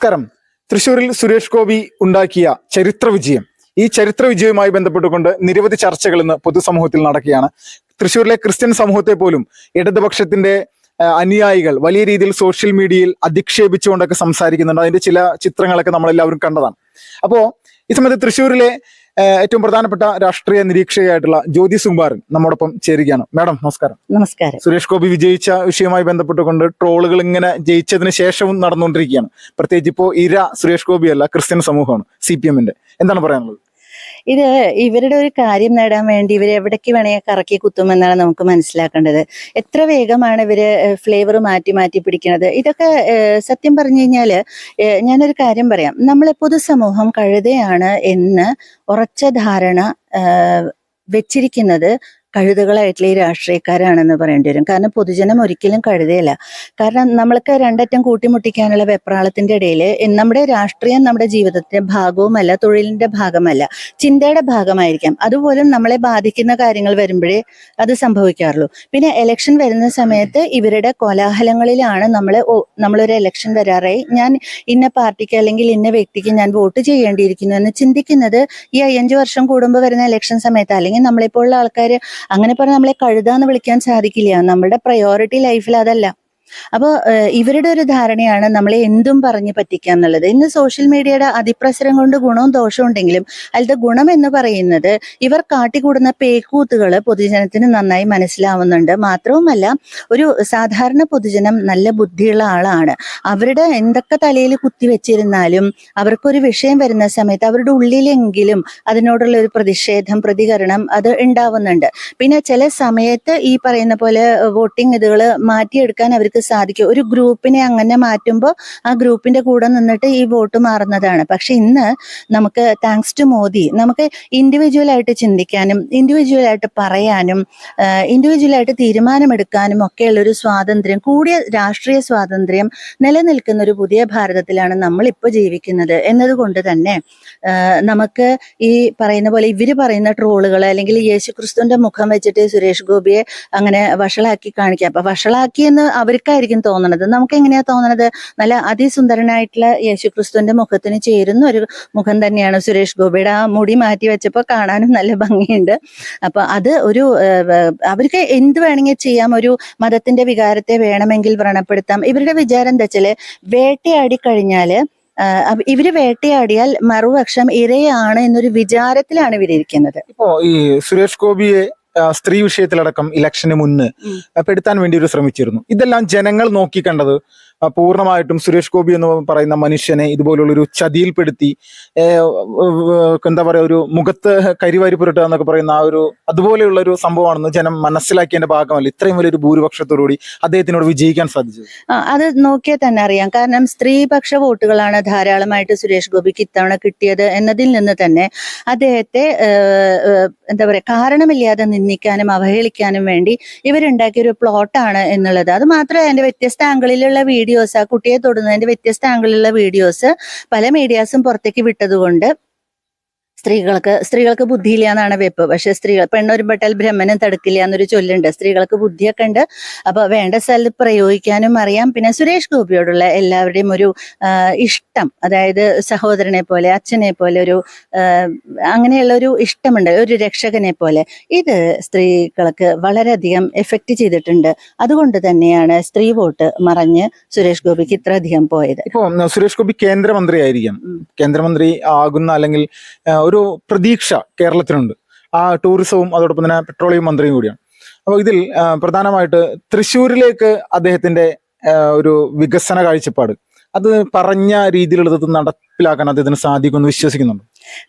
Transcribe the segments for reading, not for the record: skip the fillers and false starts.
നമസ്കാരം. തൃശ്ശൂരിൽ സുരേഷ് ഗോപി ഉണ്ടാക്കിയ ചരിത്ര വിജയം, ഈ ചരിത്ര വിജയവുമായി ബന്ധപ്പെട്ടുകൊണ്ട് നിരവധി ചർച്ചകൾ ഇന്ന് പൊതുസമൂഹത്തിൽ നടക്കുകയാണ്. തൃശ്ശൂരിലെ ക്രിസ്ത്യൻ സമൂഹത്തെ പോലും ഇടതുപക്ഷത്തിന്റെ അനുയായികൾ വലിയ രീതിയിൽ സോഷ്യൽ മീഡിയയിൽ അധിക്ഷേപിച്ചുകൊണ്ടൊക്കെ സംസാരിക്കുന്നുണ്ട്. അതിന്റെ ചില ചിത്രങ്ങളൊക്കെ നമ്മളെല്ലാവരും കണ്ടതാണ്. അപ്പോ ഈ സമയത്ത് തൃശ്ശൂരിലെ ഏറ്റവും പ്രധാനപ്പെട്ട രാഷ്ട്രീയ നിരീക്ഷകയായിട്ടുള്ള ജ്യോതി സുകുമാരൻ നമ്മോടൊപ്പം ചേരുകയാണ്. മാഡം നമസ്കാരം. നമസ്കാരം. സുരേഷ് ഗോപി വിജയിച്ച വിഷയവുമായി ബന്ധപ്പെട്ടുകൊണ്ട് ട്രോളുകൾ ഇങ്ങനെ ജയിച്ചതിന് ശേഷവും നടന്നുകൊണ്ടിരിക്കുകയാണ്. പ്രത്യേകിച്ച് ഇപ്പോൾ സുരേഷ് ഗോപിയല്ല, ക്രിസ്ത്യൻ സമൂഹമാണ്, CPM-ന്റെ. എന്താണ് പറയാനുള്ളത്? ഇത് ഇവരുടെ ഒരു കാര്യം നേടാൻ വേണ്ടി ഇവർ എവിടേക്ക് വേണമെങ്കിൽ കറക്കി കുത്തുമെന്നാണ് നമുക്ക് മനസ്സിലാക്കേണ്ടത്. എത്ര വേഗമാണ് ഇവര് ഫ്ലേവർ മാറ്റി മാറ്റി പിടിക്കുന്നത്. ഇതൊക്കെ സത്യം പറഞ്ഞു കഴിഞ്ഞാല് ഞാനൊരു കാര്യം പറയാം. നമ്മളെ പൊതുസമൂഹം കഴുതയാണ് എന്ന് ഉറച്ച ധാരണ വെച്ചിരിക്കുന്നത് കഴുതകളായിട്ടുള്ള ഈ രാഷ്ട്രീയക്കാരാണെന്ന് പറയേണ്ടി വരും. കാരണം പൊതുജനം ഒരിക്കലും കഴുതയല്ല. കാരണം നമ്മൾക്ക് രണ്ടറ്റം കൂട്ടിമുട്ടിക്കാനുള്ള വെപ്രാളത്തിന്റെ ഇടയിൽ നമ്മുടെ രാഷ്ട്രീയം നമ്മുടെ ജീവിതത്തിന്റെ ഭാഗവുമല്ല, തൊഴിലിന്റെ ഭാഗമല്ല, ചിന്തയുടെ ഭാഗമായിരിക്കാം. അതുപോലും നമ്മളെ ബാധിക്കുന്ന കാര്യങ്ങൾ വരുമ്പോഴേ അത് സംഭവിക്കാറുള്ളൂ. പിന്നെ ഇലക്ഷൻ വരുന്ന സമയത്ത് ഇവരുടെ കോലാഹലങ്ങളിലാണ് നമ്മളൊരു ഇലക്ഷൻ വരാറായി, ഞാൻ ഇന്ന പാർട്ടിക്ക് അല്ലെങ്കിൽ ഇന്ന വ്യക്തിക്ക് ഞാൻ വോട്ട് ചെയ്യേണ്ടിയിരിക്കുന്നു എന്ന് ചിന്തിക്കുന്നത് ഈ 5 വർഷം കൂടുമ്പോൾ വരുന്ന ഇലക്ഷൻ സമയത്ത്. അല്ലെങ്കിൽ നമ്മളെപ്പോലുള്ള ആൾക്കാർ അങ്ങനെ പറഞ്ഞാൽ നമ്മളെ കഴുതാന്ന് വിളിക്കാൻ സാധിക്കില്ല. നമ്മുടെ പ്രയോറിറ്റി ലൈഫിൽ അതല്ല. അപ്പോൾ ഇവരുടെ ഒരു ധാരണയാണ് നമ്മളെ എന്തും പറഞ്ഞ് പറ്റിക്കുക എന്നുള്ളത്. ഇന്ന് സോഷ്യൽ മീഡിയയുടെ അതിപ്രസരം കൊണ്ട് ഗുണവും ദോഷവും ഉണ്ടെങ്കിലും അതിലത്തെ ഗുണം എന്ന് പറയുന്നത് ഇവർ കാട്ടിക്കൂടുന്ന പേക്കൂത്തുകൾ പൊതുജനത്തിന് നന്നായി മനസ്സിലാവുന്നുണ്ട്. മാത്രവുമല്ല, ഒരു സാധാരണ പൊതുജനം നല്ല ബുദ്ധിയുള്ള ആളാണ്. അവരുടെ എന്തൊക്കെ തലയിൽ കുത്തിവെച്ചിരുന്നാലും അവർക്കൊരു വിഷയം വരുന്ന സമയത്ത് അവരുടെ ഉള്ളിലെങ്കിലും അതിനോടുള്ള ഒരു പ്രതികരണം അത് ഉണ്ടാവുന്നുണ്ട്. പിന്നെ ചില സമയത്ത് ഈ പറയുന്ന പോലെ വോട്ടിംഗ് ഇതുകൾ മാറ്റിയെടുക്കാൻ അവർക്ക് സാധിക്കും. ഒരു ഗ്രൂപ്പിനെ അങ്ങനെ മാറ്റുമ്പോൾ ആ ഗ്രൂപ്പിന്റെ കൂടെ നിന്നിട്ട് ഈ വോട്ട് മാറുന്നതാണ്. പക്ഷെ ഇന്ന് നമുക്ക് താങ്ക്സ് ടു മോദി നമുക്ക് ഇൻഡിവിജ്വലായിട്ട് ചിന്തിക്കാനും ഇൻഡിവിജ്വലായിട്ട് പറയാനും ഇൻഡിവിജ്വലായിട്ട് തീരുമാനമെടുക്കാനും ഒക്കെയുള്ള ഒരു സ്വാതന്ത്ര്യം, കൂടിയ രാഷ്ട്രീയ സ്വാതന്ത്ര്യം നിലനിൽക്കുന്ന ഒരു പുതിയ ഭാരതത്തിലാണ് നമ്മൾ ഇപ്പോൾ ജീവിക്കുന്നത് എന്നതുകൊണ്ട് തന്നെ നമുക്ക് ഈ പറയുന്ന പോലെ ഇവര് പറയുന്ന ട്രോളുകൾ അല്ലെങ്കിൽ യേശുക്രിസ്തുവിന്റെ മുഖം വെച്ചിട്ട് സുരേഷ് ഗോപിയെ അങ്ങനെ വഷളാക്കി കാണിക്കുക. അപ്പൊ വഷളാക്കിയെന്ന് അവർക്കായിരിക്കും തോന്നണത്. നമുക്ക് എങ്ങനെയാ തോന്നണത്? നല്ല അതിസുന്ദരനായിട്ടുള്ള യേശുക്രിസ്തുവിന്റെ മുഖത്തിന് ചേരുന്ന ഒരു മുഖം തന്നെയാണ് സുരേഷ് ഗോപിയുടെ. ആ മുടി മാറ്റി വെച്ചപ്പോൾ കാണാനും നല്ല ഭംഗിയുണ്ട്. അപ്പൊ അത് ഒരു അവർക്ക് എന്ത് വേണമെങ്കിൽ ചെയ്യാം. ഒരു മതത്തിന്റെ വികാരത്തെ വേണമെങ്കിൽ വ്രണപ്പെടുത്താം. ഇവരുടെ വിചാരം എന്താ വെച്ചാല്, വേട്ടയാടി കഴിഞ്ഞാല് ഇവര് വേട്ടയാടിയാൽ മറുപക്ഷം ഇരയാണ് എന്നൊരു വിചാരത്തിലാണ് ഇവരിയ്ക്കുന്നത്. ഇപ്പോ ഈ സുരേഷ് ഗോപിയെ സ്ത്രീ വിഷയത്തിലടക്കം ഇലക്ഷന് മുന്ന് പെടുത്താൻ വേണ്ടി ഒരു ശ്രമിച്ചിരുന്നു. ഇതെല്ലാം ജനങ്ങൾ നോക്കിക്കണ്ടത് പൂർണ്ണമായിട്ടും സുരേഷ് ഗോപി എന്ന് പറയുന്ന മനുഷ്യനെ ഇതുപോലുള്ളൊരു ചതിയിൽപ്പെടുത്തി എന്താ പറയുക, ഒരു മുഖത്ത് കരിവാരി പുരട്ടുക എന്നൊക്കെ പറയുന്ന ആ ഒരു അതുപോലെയുള്ള ഒരു സംഭവമാണെന്ന് ജനം മനസ്സിലാക്കിയതിന്റെ ഭാഗമല്ല ഇത്രയും വലിയൊരു ഭൂരിപക്ഷത്തോടുകൂടി അദ്ദേഹത്തിനോട് വിജയിക്കാൻ സാധിച്ചത്. അത് നോക്കിയാൽ തന്നെ അറിയാം. കാരണം സ്ത്രീപക്ഷ വോട്ടുകളാണ് ധാരാളമായിട്ട് സുരേഷ് ഗോപിക്ക് ഇത്തവണ കിട്ടിയത് എന്നതിൽ നിന്ന് തന്നെ അദ്ദേഹത്തെ എന്താ പറയുക, കാരണമില്ലാതെ നിന്ദിക്കാനും അവഹേളിക്കാനും വേണ്ടി ഇവരുണ്ടാക്കിയ ഒരു പ്ലോട്ടാണ് എന്നുള്ളത്. അത് മാത്രമേ അതിന്റെ വ്യത്യസ്ത ആംഗിളിലുള്ള വീഡിയോസ്, ആ കുട്ടിയെ തൊടുന്നതിന്റെ വ്യത്യസ്ത ആംഗിളിലുള്ള വീഡിയോസ് പല മീഡിയാസും പുറത്തേക്ക് വിട്ടതുകൊണ്ട് സ്ത്രീകൾക്ക് ബുദ്ധിയില്ല എന്നാണ് വെപ്പ്. പക്ഷെ പെണ്ണൊരുമ്പെട്ടാൽ ബ്രഹ്മനും തടുക്കില്ല എന്നൊരു ചൊല്ലുണ്ട്. സ്ത്രീകൾക്ക് ബുദ്ധിയൊക്കെ ഉണ്ട്. അപ്പൊ വേണ്ട സ്ഥലത്ത് പ്രയോഗിക്കാനും അറിയാം. പിന്നെ സുരേഷ് ഗോപിയോടുള്ള എല്ലാവരുടെയും ഒരു ഇഷ്ടം, അതായത് സഹോദരനെ പോലെ, അച്ഛനെ പോലെ, ഒരു അങ്ങനെയുള്ള ഒരു ഇഷ്ടമുണ്ട്, ഒരു രക്ഷകനെ പോലെ. ഇത് സ്ത്രീകൾക്ക് വളരെയധികം എഫക്റ്റ് ചെയ്തിട്ടുണ്ട്. അതുകൊണ്ട് തന്നെയാണ് സ്ത്രീ വോട്ട് മറഞ്ഞ് സുരേഷ് ഗോപിക്ക് ഇത്ര അധികം പോയത്. ഇപ്പൊ സുരേഷ് ഗോപി കേന്ദ്രമന്ത്രി ആയിരിക്കാം, കേന്ദ്രമന്ത്രി ആകുന്ന അല്ലെങ്കിൽ ഒരു പ്രതീക്ഷ കേരളത്തിനുണ്ട്. ആ ടൂറിസവും അതോടൊപ്പം തന്നെ പെട്രോളിയം മന്ത്രിയും കൂടിയാണ്. അപ്പോൾ ഇതിൽ പ്രധാനമായിട്ട് തൃശ്ശൂരിലേക്ക് അദ്ദേഹത്തിന്റെ ഒരു വികസന കാഴ്ചപ്പാട് അത് പറഞ്ഞ രീതിയിലുള്ളത് നടപ്പിലാക്കാൻ അദ്ദേഹത്തിന് സാധിക്കുമെന്ന് വിശ്വസിക്കുന്നുണ്ട്.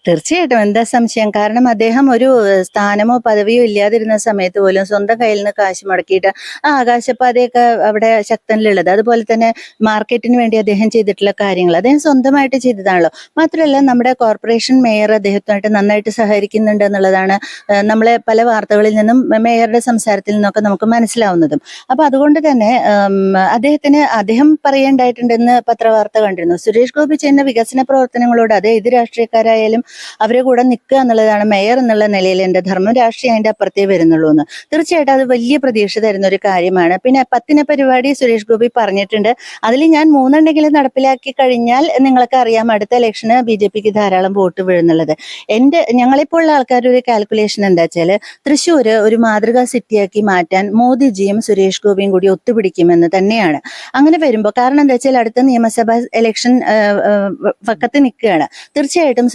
തീർച്ചയായിട്ടും, എന്താ സംശയം? കാരണം അദ്ദേഹം ഒരു സ്ഥാനമോ പദവിയോ ഇല്ലാതിരുന്ന സമയത്ത് പോലും സ്വന്തം കയ്യിൽ നിന്ന് കാശ് മുടക്കിയിട്ട് ആ ആകാശപാതയൊക്കെ അവിടെ ശക്തനിലുള്ളത്, അതുപോലെ തന്നെ മാർക്കറ്റിന് വേണ്ടി അദ്ദേഹം ചെയ്തിട്ടുള്ള കാര്യങ്ങൾ അദ്ദേഹം സ്വന്തമായിട്ട് ചെയ്തതാണല്ലോ. മാത്രമല്ല, നമ്മുടെ കോർപ്പറേഷൻ മേയർ അദ്ദേഹത്തുമായിട്ട് നന്നായിട്ട് സഹകരിക്കുന്നുണ്ട് എന്നുള്ളതാണ് നമ്മളെ പല വാർത്തകളിൽ നിന്നും മേയറുടെ സംസാരത്തിൽ നിന്നൊക്കെ നമുക്ക് മനസ്സിലാവുന്നതും. അപ്പൊ അതുകൊണ്ട് തന്നെ അദ്ദേഹം പറയേണ്ടായിട്ടുണ്ടെന്ന് പത്രവാർത്ത കണ്ടിരുന്നു. സുരേഷ് ഗോപി ചെയ്യുന്ന വികസന പ്രവർത്തനങ്ങളോട് അത് ഏത് രാഷ്ട്രീയക്കാരായാലും എന്തായാലും അവരെ കൂടെ നിൽക്കുക എന്നുള്ളതാണ് മേയർ എന്നുള്ള നിലയിൽ എൻ്റെ ധർമ്മം. രാഷ്ട്രീയം അതിൻ്റെ അപ്പുറത്തേ വരുന്നുള്ളൂ എന്ന്. തീർച്ചയായിട്ടും അത് വലിയ പ്രതീക്ഷ തരുന്ന ഒരു കാര്യമാണ്. പിന്നെ 10 പരിപാടി സുരേഷ് ഗോപി പറഞ്ഞിട്ടുണ്ട്. അതിൽ ഞാൻ 3 നടപ്പിലാക്കി കഴിഞ്ഞാൽ നിങ്ങൾക്ക് അറിയാം അടുത്ത ഇലക്ഷന് BJPക്ക് ധാരാളം വോട്ട് വീഴുന്നുള്ളത്. ഞങ്ങളിപ്പോൾ ആൾക്കാരുടെ ഒരു കാൽക്കുലേഷൻ എന്താ വെച്ചാൽ തൃശ്ശൂർ ഒരു മാതൃകാ സിറ്റിയാക്കി മാറ്റാൻ മോദിജിയും സുരേഷ് ഗോപിയും കൂടി ഒത്തുപിടിക്കുമെന്ന് തന്നെയാണ്. അങ്ങനെ വരുമ്പോൾ കാരണം എന്താ വെച്ചാൽ അടുത്ത നിയമസഭാ ഇലക്ഷൻ പക്കത്ത് നിൽക്കുകയാണ്. തീർച്ചയായിട്ടും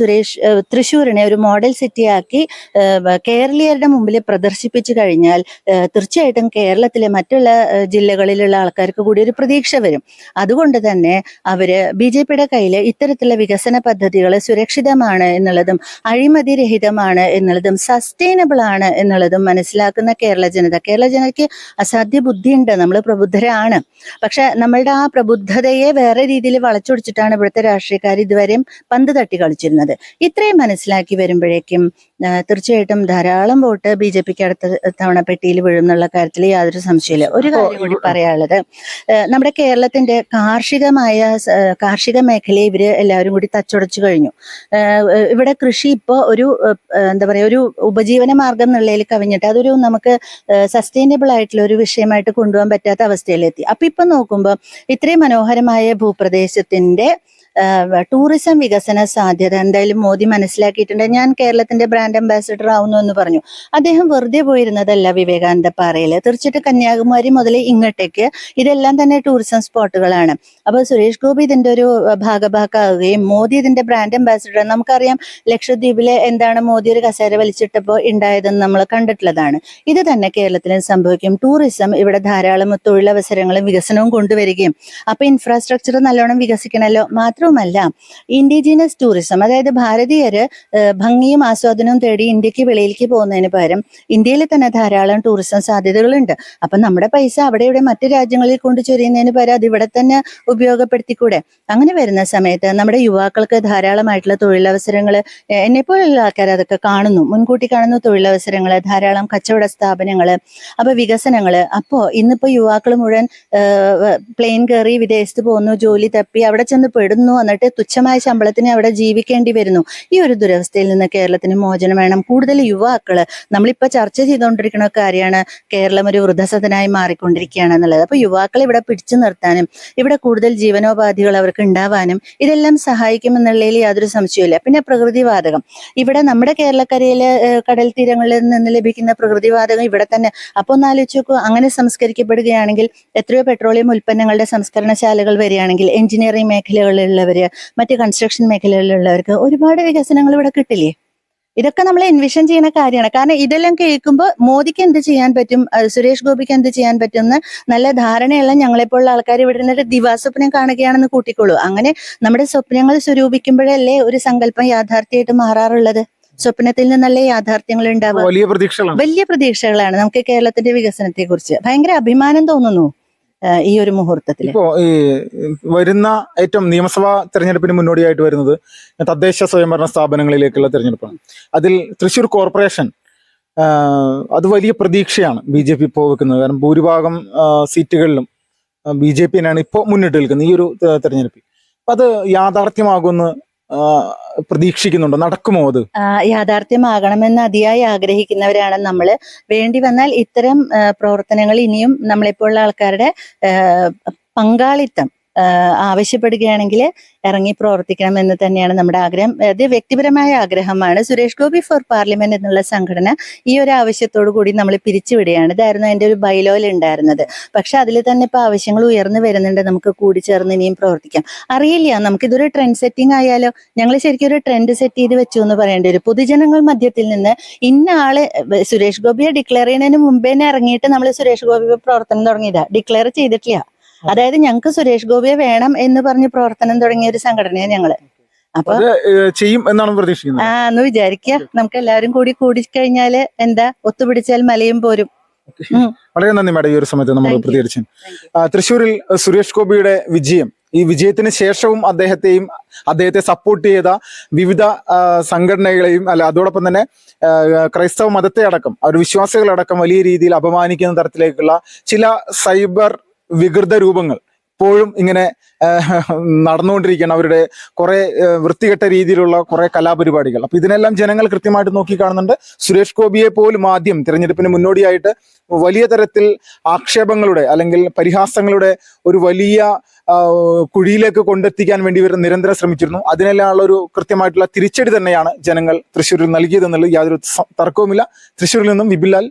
തൃശ്ശൂരിനെ ഒരു മോഡൽ സിറ്റിയാക്കി കേരളീയരുടെ മുമ്പിൽ പ്രദർശിപ്പിച്ചു കഴിഞ്ഞാൽ തീർച്ചയായിട്ടും കേരളത്തിലെ മറ്റുള്ള ജില്ലകളിലുള്ള ആൾക്കാർക്ക് കൂടി ഒരു പ്രതീക്ഷ വരും. അതുകൊണ്ട് തന്നെ അവര് BJPയുടെ കയ്യിൽ ഇത്തരത്തിലുള്ള വികസന പദ്ധതികൾ സുരക്ഷിതമാണ് എന്നുള്ളതും അഴിമതി രഹിതമാണ് എന്നുള്ളതും സസ്റ്റൈനബിൾ ആണ് എന്നുള്ളതും മനസ്സിലാക്കുന്ന കേരള ജനതയ്ക്ക് അസാധ്യ ബുദ്ധിയുണ്ട്. നമ്മൾ പ്രബുദ്ധരാണ്. പക്ഷെ നമ്മളുടെ ആ പ്രബുദ്ധതയെ വേറെ രീതിയിൽ വളച്ചൊടിച്ചിട്ടാണ് ഇവിടുത്തെ രാഷ്ട്രീയക്കാർ ഇതുവരെയും പന്ത് തട്ടി കളിച്ചിരുന്നത്. ഇത്രയും മനസ്സിലാക്കി വരുമ്പോഴേക്കും തീർച്ചയായിട്ടും ധാരാളം വോട്ട് BJPക്ക് അടുത്ത തവണ പെട്ടിയിൽ വീഴുന്നുള്ള കാര്യത്തിൽ യാതൊരു സംശയമില്ല. ഒരു കാര്യം കൂടി പറയാനുള്ളത്, നമ്മുടെ കേരളത്തിന്റെ കാർഷിക മേഖലയെ ഇവര് എല്ലാവരും കൂടി തച്ചുടച്ചു കഴിഞ്ഞു. ഇവിടെ കൃഷി ഇപ്പോ ഒരു എന്താ പറയാ ഒരു ഉപജീവന മാർഗം എന്നുള്ളതിൽ കവിഞ്ഞിട്ട് അതൊരു നമുക്ക് സസ്റ്റൈനബിൾ ആയിട്ടുള്ള ഒരു വിഷയമായിട്ട് കൊണ്ടുപോകാൻ പറ്റാത്ത അവസ്ഥയിലെത്തി. അപ്പൊ ഇപ്പൊ നോക്കുമ്പോൾ ഇത്രയും മനോഹരമായ ഭൂപ്രദേശത്തിന്റെ ടൂറിസം വികസന സാധ്യത എന്തായാലും മോദി മനസ്സിലാക്കിയിട്ടുണ്ട്. ഞാൻ കേരളത്തിന്റെ ബ്രാൻഡ് അംബാസിഡർ ആവുന്നു എന്ന് പറഞ്ഞു. അദ്ദേഹം വെറുതെ പോയിരുന്നതല്ല വിവേകാനന്ദ പാറയില്. തീർച്ചയായിട്ടും കന്യാകുമാരി മുതൽ ഇങ്ങോട്ടേക്ക് ഇതെല്ലാം തന്നെ ടൂറിസം സ്പോട്ടുകളാണ്. അപ്പൊ സുരേഷ് ഗോപി ഇതിന്റെ ഒരു ഭാഗഭാക്കാവുകയും മോദി ഇതിന്റെ ബ്രാൻഡ് അംബാസിഡർ, നമുക്കറിയാം ലക്ഷദ്വീപിലെ എന്താണ് മോദി ഒരു കസേര വലിച്ചിട്ടപ്പോൾ ഉണ്ടായതെന്ന് നമ്മൾ കണ്ടിട്ടുള്ളതാണ്. ഇത് തന്നെ കേരളത്തിലും സംഭവിക്കും. ടൂറിസം ഇവിടെ ധാരാളം തൊഴിലവസരങ്ങളും വികസനവും കൊണ്ടുവരികയും അപ്പൊ ഇൻഫ്രാസ്ട്രക്ചർ നല്ലോണം വികസിക്കണമല്ലോ. മാത്രമല്ല ഇൻഡിജിനസ് ടൂറിസം, അതായത് ഭാരതീയര് ഭംഗിയും ആസ്വാദനവും തേടി ഇന്ത്യക്ക് വെളിയിലേക്ക് പോകുന്നതിന് പകരം ഇന്ത്യയിൽ തന്നെ ധാരാളം ടൂറിസം സാധ്യതകളുണ്ട്. അപ്പൊ നമ്മുടെ പൈസ അവിടെ ഇവിടെ മറ്റു രാജ്യങ്ങളിൽ കൊണ്ട് ചൊരിയുന്നതിന് പകരം അത് ഇവിടെ തന്നെ ഉപയോഗപ്പെടുത്തിക്കൂടെ? അങ്ങനെ വരുന്ന സമയത്ത് നമ്മുടെ യുവാക്കൾക്ക് ധാരാളമായിട്ടുള്ള തൊഴിലവസരങ്ങൾ, എന്നെപ്പോലുള്ള ആൾക്കാർ അതൊക്കെ കാണുന്നു, മുൻകൂട്ടി കാണുന്നു. തൊഴിലവസരങ്ങൾ, ധാരാളം കച്ചവട സ്ഥാപനങ്ങൾ, അപ്പൊ വികസനങ്ങൾ. അപ്പോ ഇന്നിപ്പോ യുവാക്കൾ മുഴുവൻ പ്ലെയിൻ കയറി വിദേശത്ത് പോകുന്നു, ജോലി തപ്പി അവിടെ ചെന്ന് പെടുന്നു, എന്നിട്ട് തുച്ഛമായ ശമ്പളത്തിന് അവിടെ ജീവിക്കേണ്ടി വരുന്നു. ഈ ഒരു ദുരവസ്ഥയിൽ നിന്ന് കേരളത്തിന് മോചനം വേണം. കൂടുതൽ യുവാക്കള്, നമ്മളിപ്പോ ചർച്ച ചെയ്തുകൊണ്ടിരിക്കുന്ന കാര്യമാണ് കേരളം ഒരു വൃദ്ധസദനായി മാറിക്കൊണ്ടിരിക്കുകയാണ് എന്നുള്ളത്. അപ്പൊ യുവാക്കളെ ഇവിടെ പിടിച്ചു നിർത്താനും ഇവിടെ കൂടുതൽ ജീവനോപാധികൾ അവർക്ക് ഉണ്ടാവാനും ഇതെല്ലാം സഹായിക്കുമെന്നുള്ളതിൽ യാതൊരു സംശയമില്ല. പിന്നെ പ്രകൃതിവാതകം, ഇവിടെ നമ്മുടെ കേരളക്കരയിലെ കടൽ തീരങ്ങളിൽ നിന്ന് ലഭിക്കുന്ന പ്രകൃതിവാതകം ഇവിടെ തന്നെ. അപ്പൊ ഒന്ന് ആലോചിച്ച് നോക്കൂ, അങ്ങനെ സംസ്കരിക്കപ്പെടുകയാണെങ്കിൽ എത്രയോ പെട്രോളിയം ഉൽപ്പന്നങ്ങളുടെ സംസ്കരണശാലകൾ വരികയാണെങ്കിൽ എഞ്ചിനീയറിംഗ് മേഖലകളിലുള്ളവര്, മറ്റ് കൺസ്ട്രക്ഷൻ മേഖലകളിലുള്ളവർക്ക് ഒരുപാട് വികസനങ്ങൾ ഇവിടെ കിട്ടില്ലേ? ഇതൊക്കെ നമ്മൾ എൻവിഷൻ ചെയ്യുന്ന കാര്യമാണ്. കാരണം ഇതെല്ലാം കേൾക്കുമ്പോൾ മോദിക്ക് എന്ത് ചെയ്യാൻ പറ്റും, സുരേഷ് ഗോപിക്ക് എന്ത് ചെയ്യാൻ പറ്റും എന്ന് നല്ല ധാരണയുള്ള ഞങ്ങളെപ്പോലുള്ള ആൾക്കാർ ഇവിടെ നിന്നിട്ട് ദിവാസ്വപ്നം കാണുകയാണെന്ന് കൂട്ടിക്കോളൂ. അങ്ങനെ നമ്മുടെ സ്വപ്നങ്ങൾ സ്വരൂപിക്കുമ്പോഴല്ലേ ഒരു സങ്കല്പം യാഥാർത്ഥ്യമായിട്ട് മാറാറുള്ളത്. സ്വപ്നത്തിൽ നിന്നല്ലേ യാഥാർത്ഥ്യങ്ങൾ ഉണ്ടാവുക. വലിയ പ്രതീക്ഷകളാണ് നമുക്ക് കേരളത്തിന്റെ വികസനത്തെ കുറിച്ച്. ഭയങ്കര അഭിമാനം തോന്നുന്നു ഈ ഒരു മുഹൂർത്തത്തിൽ. ഇപ്പോ ഈ വരുന്ന ഏറ്റവും നിയമസഭാ തെരഞ്ഞെടുപ്പിന് മുന്നോടിയായിട്ട് വരുന്നത് തദ്ദേശ സ്വയംഭരണ സ്ഥാപനങ്ങളിലേക്കുള്ള തെരഞ്ഞെടുപ്പാണ്. അതിൽ തൃശ്ശൂർ കോർപ്പറേഷൻ അത് വലിയ പ്രതീക്ഷയാണ് BJP ഇപ്പോൾ വെക്കുന്നത്. കാരണം ഭൂരിഭാഗം സീറ്റുകളിലും BJP-നാണ് ഇപ്പോൾ മുന്നിട്ട് നിൽക്കുന്നത് ഈ ഒരു തെരഞ്ഞെടുപ്പിൽ. അത് യാഥാർത്ഥ്യമാകുമെന്ന് പ്രതീക്ഷിക്കുന്നുണ്ടോ? നടക്കുമോ അത്? യാഥാർത്ഥ്യമാകണമെന്ന് അതിയായി ആഗ്രഹിക്കുന്നവരാണ് നമ്മൾ. വേണ്ടി വന്നാൽ ഇത്തരം പ്രവർത്തനങ്ങൾ ഇനിയും നമ്മളെപ്പോലുള്ള ആൾക്കാരുടെ പങ്കാളിത്തം ആവശ്യപ്പെടുകയാണെങ്കിൽ ഇറങ്ങി പ്രവർത്തിക്കണം എന്ന് തന്നെയാണ് നമ്മുടെ ആഗ്രഹം. അത് വ്യക്തിപരമായ ആഗ്രഹമാണ്. സുരേഷ് ഗോപി ഫോർ പാർലമെന്റ് എന്നുള്ള സംഘടന ഈ ഒരു ആവശ്യത്തോടു കൂടി നമ്മൾ പിരിച്ചുവിടുകയാണ്. ഇതായിരുന്നു എൻ്റെ ഒരു ബൈലോയിൽ ഉണ്ടായിരുന്നത്. പക്ഷെ അതിൽ തന്നെ ഇപ്പൊ ആവശ്യങ്ങൾ ഉയർന്നു വരുന്നുണ്ട്. നമുക്ക് കൂടി ചേർന്ന് ഇനിയും പ്രവർത്തിക്കാം. അറിയില്ല, നമുക്കിതൊരു ട്രെൻഡ് സെറ്റിംഗ് ആയാലോ? ഞങ്ങൾ ശരിക്കും ഒരു ട്രെൻഡ് സെറ്റ് ചെയ്ത് വെച്ചു എന്ന് പറയേണ്ടി വരും. പൊതുജനങ്ങൾ മധ്യത്തിൽ നിന്ന് ഇന്ന ആള് സുരേഷ് ഗോപിയെ ഡിക്ലെയർ ചെയ്യുന്നതിന് മുമ്പേ തന്നെ ഇറങ്ങിയിട്ട് നമ്മൾ സുരേഷ് ഗോപി പ്രവർത്തനം തുടങ്ങിയതാ. ഡിക്ലെയർ ചെയ്തിട്ടില്ല. അതായത് ഞങ്ങൾക്ക് സുരേഷ് ഗോപിയെ വേണം എന്ന് പറഞ്ഞ് പ്രവർത്തനം തുടങ്ങിയ ഒരു സംഘടനയാണ് ഞങ്ങള്. അപ്പൊ ചെയ്യും എന്നാണ് പ്രതീക്ഷിക്കുന്നത്. എന്ന് വിചാരിക്കുക. നമുക്ക് എല്ലാവരും കൂടി കഴിഞ്ഞാല് എന്താ, ഒത്തുപിടിച്ചാൽ മലയും പോരും. വളരെ നന്ദി മാഡം ഈ ഒരു സമയത്ത് നമ്മൾ പ്രതികരിച്ചു. തൃശ്ശൂരിൽ സുരേഷ് ഗോപിയുടെ വിജയം, ഈ വിജയത്തിന് ശേഷവും അദ്ദേഹത്തെ സപ്പോർട്ട് ചെയ്ത വിവിധ സംഘടനകളെയും അതോടൊപ്പം തന്നെ ക്രൈസ്തവ മതത്തെ അടക്കം അവർ വിശ്വാസികളടക്കം വലിയ രീതിയിൽ അപമാനിക്കുന്ന തരത്തിലേക്കുള്ള ചില സൈബർ വികൃത രൂപങ്ങൾ ഇപ്പോഴും ഇങ്ങനെ നടന്നുകൊണ്ടിരിക്കുകയാണ് അവരുടെ കുറെ വൃത്തികെട്ട രീതിയിലുള്ള കുറെ കലാപരിപാടികൾ. അപ്പൊ ഇതിനെല്ലാം ജനങ്ങൾ കൃത്യമായിട്ട് നോക്കിക്കാണുന്നുണ്ട്. സുരേഷ് ഗോപിയെ പോലും ആദ്യം തിരഞ്ഞെടുപ്പിന് മുന്നോടിയായിട്ട് വലിയ തരത്തിൽ ആക്ഷേപങ്ങളുടെ അല്ലെങ്കിൽ പരിഹാസങ്ങളുടെ ഒരു വലിയ കുഴിയിലേക്ക് കൊണ്ടെത്തിക്കാൻ വേണ്ടി ഇവർ നിരന്തരം ശ്രമിച്ചിരുന്നു. അതിനെല്ലാം ഒരു കൃത്യമായിട്ടുള്ള തിരിച്ചടി തന്നെയാണ് ജനങ്ങൾ തൃശ്ശൂരിൽ നൽകിയതെന്നുള്ളത് യാതൊരു തർക്കവുമില്ല. തൃശ്ശൂരിൽ നിന്നും വിപിൻ ലാൽ,